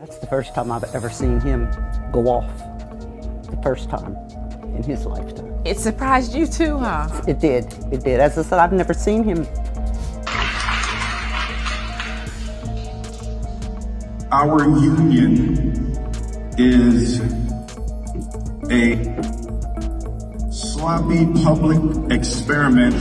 That's the first time I've ever seen him go off. The first time in his lifetime. It surprised you too, huh? It did. It did. As I said, I've never seen him. Our union is a sloppy public experiment.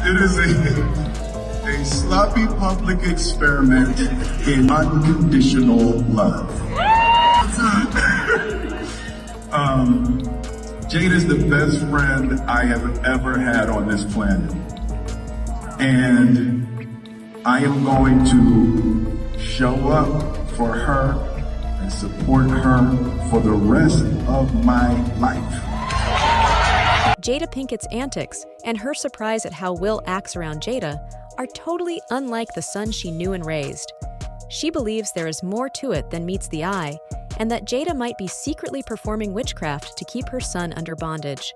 It is a sloppy public experiment in unconditional love. Jada's the best friend I have ever had on this planet. And I am going to show up for her and support her for the rest of my life. Jada Pinkett's antics and her surprise at how Will acts around Jada are totally unlike the son she knew and raised. She believes there is more to it than meets the eye, and that Jada might be secretly performing witchcraft to keep her son under bondage.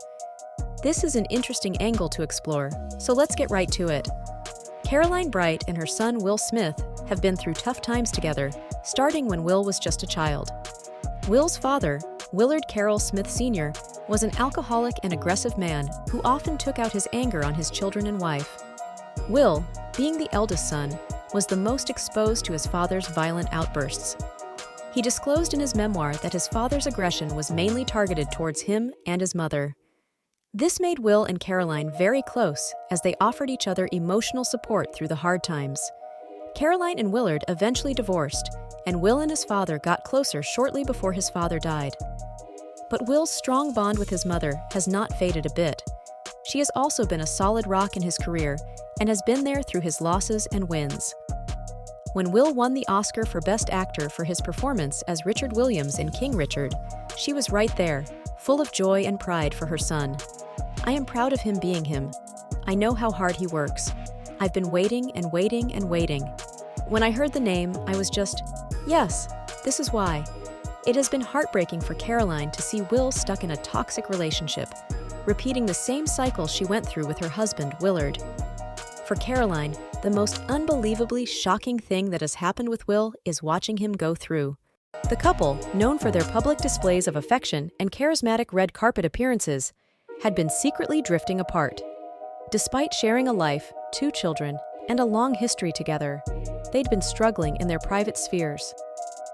This is an interesting angle to explore, so let's get right to it. Caroline Bright and her son Will Smith have been through tough times together, starting when Will was just a child. Will's father, Willard Carroll Smith Sr., was an alcoholic and aggressive man who often took out his anger on his children and wife. Will, being the eldest son, was the most exposed to his father's violent outbursts. He disclosed in his memoir that his father's aggression was mainly targeted towards him and his mother. This made Will and Caroline very close as they offered each other emotional support through the hard times. Caroline and Willard eventually divorced, and Will and his father got closer shortly before his father died. But Will's strong bond with his mother has not faded a bit. She has also been a solid rock in his career and has been there through his losses and wins. When Will won the Oscar for Best Actor for his performance as Richard Williams in King Richard, she was right there, full of joy and pride for her son. I am proud of him being him. I know how hard he works. I've been waiting and waiting and waiting. When I heard the name, I was just, yes, this is why. It has been heartbreaking for Caroline to see Will stuck in a toxic relationship, repeating the same cycle she went through with her husband, Willard. For Caroline, the most unbelievably shocking thing that has happened with Will is watching him go through. The couple, known for their public displays of affection and charismatic red carpet appearances, had been secretly drifting apart. Despite sharing a life, 2 children, and a long history together, they'd been struggling in their private spheres.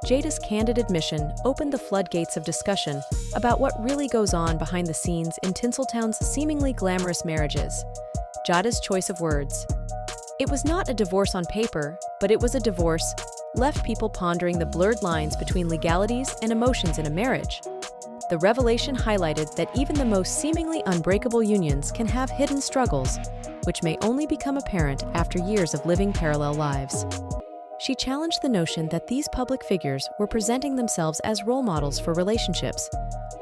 Jada's candid admission opened the floodgates of discussion about what really goes on behind the scenes in Tinseltown's seemingly glamorous marriages. Jada's choice of words. It was not a divorce on paper, but it was a divorce, left people pondering the blurred lines between legalities and emotions in a marriage. The revelation highlighted that even the most seemingly unbreakable unions can have hidden struggles, which may only become apparent after years of living parallel lives. She challenged the notion that these public figures were presenting themselves as role models for relationships,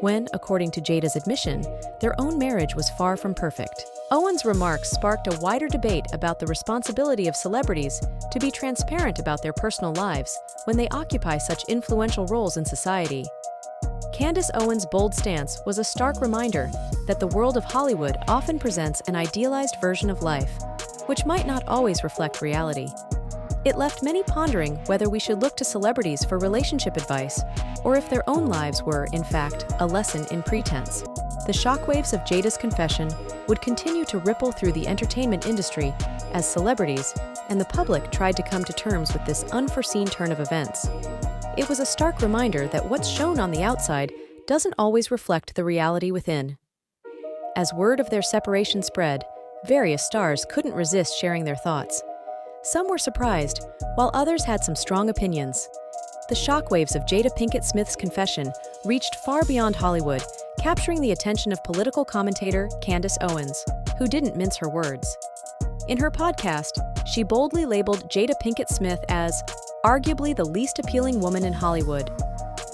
when, according to Jada's admission, their own marriage was far from perfect. Owen's remarks sparked a wider debate about the responsibility of celebrities to be transparent about their personal lives when they occupy such influential roles in society. Candace Owens' bold stance was a stark reminder that the world of Hollywood often presents an idealized version of life, which might not always reflect reality. It left many pondering whether we should look to celebrities for relationship advice, or if their own lives were, in fact, a lesson in pretense. The shockwaves of Jada's confession would continue to ripple through the entertainment industry as celebrities and the public tried to come to terms with this unforeseen turn of events. It was a stark reminder that what's shown on the outside doesn't always reflect the reality within. As word of their separation spread, various stars couldn't resist sharing their thoughts. Some were surprised, while others had some strong opinions. The shockwaves of Jada Pinkett Smith's confession reached far beyond Hollywood, capturing the attention of political commentator Candace Owens, who didn't mince her words. In her podcast, she boldly labeled Jada Pinkett Smith as arguably the least appealing woman in Hollywood.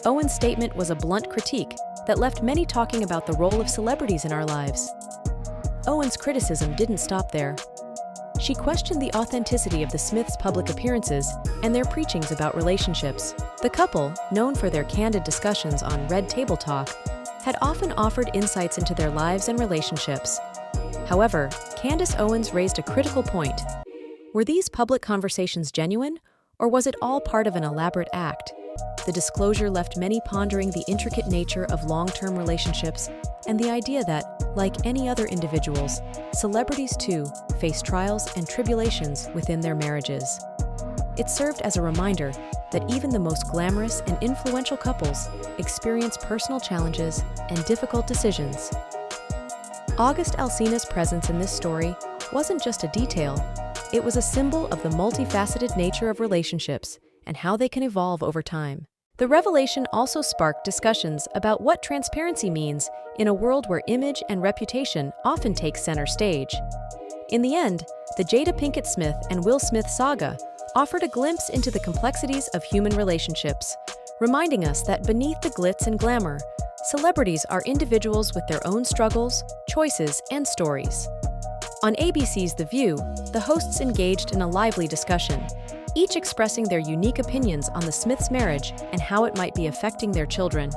Owens' statement was a blunt critique that left many talking about the role of celebrities in our lives. Owens' criticism didn't stop there. She questioned the authenticity of the Smiths' public appearances and their preachings about relationships. The couple, known for their candid discussions on Red Table Talk, had often offered insights into their lives and relationships. However, Candace Owens raised a critical point. Were these public conversations genuine, or was it all part of an elaborate act? The disclosure left many pondering the intricate nature of long-term relationships and the idea that, like any other individuals, celebrities too face trials and tribulations within their marriages. It served as a reminder that even the most glamorous and influential couples experience personal challenges and difficult decisions. August Alsina's presence in this story wasn't just a detail, it was a symbol of the multifaceted nature of relationships and how they can evolve over time. The revelation also sparked discussions about what transparency means in a world where image and reputation often take center stage. In the end, the Jada Pinkett Smith and Will Smith saga offered a glimpse into the complexities of human relationships, reminding us that beneath the glitz and glamour, celebrities are individuals with their own struggles, choices, and stories. On ABC's The View, the hosts engaged in a lively discussion, each expressing their unique opinions on the Smiths' marriage and how it might be affecting their children.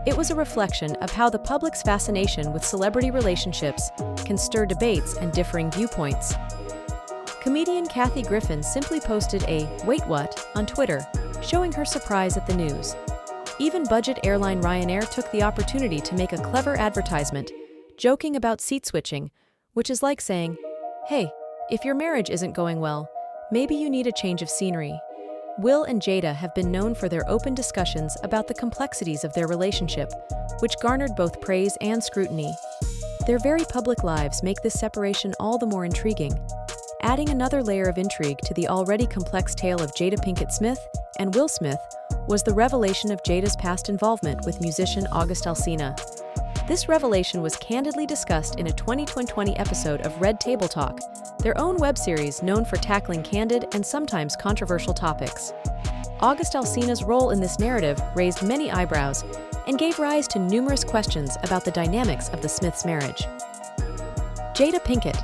It was a reflection of how the public's fascination with celebrity relationships can stir debates and differing viewpoints. Comedian Kathy Griffin simply posted a "Wait what?" on Twitter, showing her surprise at the news. Even budget airline Ryanair took the opportunity to make a clever advertisement, joking about seat switching, which is like saying, "Hey, if your marriage isn't going well, maybe you need a change of scenery." Will and Jada have been known for their open discussions about the complexities of their relationship, which garnered both praise and scrutiny. Their very public lives make this separation all the more intriguing. Adding another layer of intrigue to the already complex tale of Jada Pinkett Smith and Will Smith was the revelation of Jada's past involvement with musician August Alsina. This revelation was candidly discussed in a 2020 episode of Red Table Talk, their own web series known for tackling candid and sometimes controversial topics. August Alsina's role in this narrative raised many eyebrows and gave rise to numerous questions about the dynamics of the Smiths' marriage. Jada Pinkett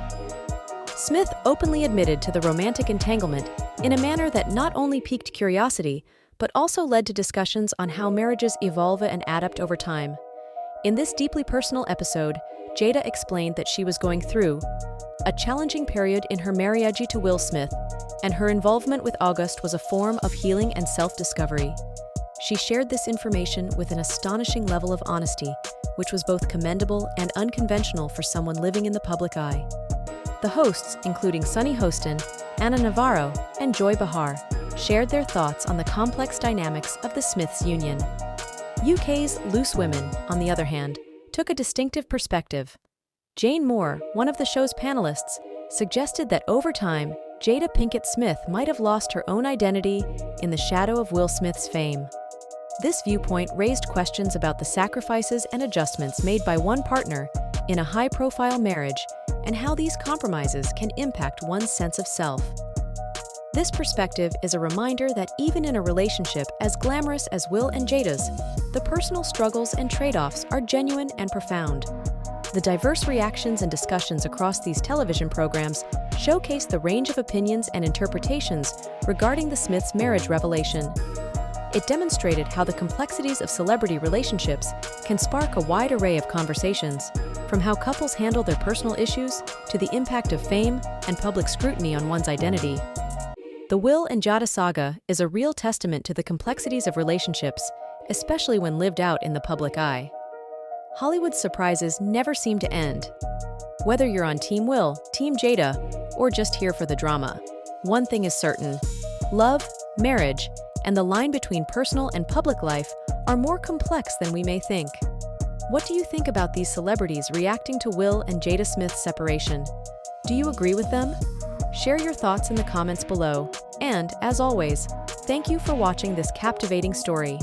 Smith openly admitted to the romantic entanglement in a manner that not only piqued curiosity, but also led to discussions on how marriages evolve and adapt over time. In this deeply personal episode, Jada explained that she was going through a challenging period in her marriage to Will Smith, and her involvement with August was a form of healing and self-discovery. She shared this information with an astonishing level of honesty, which was both commendable and unconventional for someone living in the public eye. The hosts, including Sunny Hostin, Anna Navarro, and Joy Behar, shared their thoughts on the complex dynamics of the Smiths' union. UK's Loose Women, on the other hand, took a distinctive perspective. Jane Moore, one of the show's panelists, suggested that over time, Jada Pinkett Smith might have lost her own identity in the shadow of Will Smith's fame. This viewpoint raised questions about the sacrifices and adjustments made by one partner in a high-profile marriage and how these compromises can impact one's sense of self. This perspective is a reminder that even in a relationship as glamorous as Will and Jada's, the personal struggles and trade-offs are genuine and profound. The diverse reactions and discussions across these television programs showcase the range of opinions and interpretations regarding the Smiths' marriage revelation. It demonstrated how the complexities of celebrity relationships can spark a wide array of conversations, from how couples handle their personal issues to the impact of fame and public scrutiny on one's identity. The Will and Jada saga is a real testament to the complexities of relationships, especially when lived out in the public eye. Hollywood's surprises never seem to end. Whether you're on Team Will, Team Jada, or just here for the drama, one thing is certain: love, marriage, and the line between personal and public life are more complex than we may think. What do you think about these celebrities reacting to Will and Jada Smith's separation? Do you agree with them? Share your thoughts in the comments below. And, as always, thank you for watching this captivating story.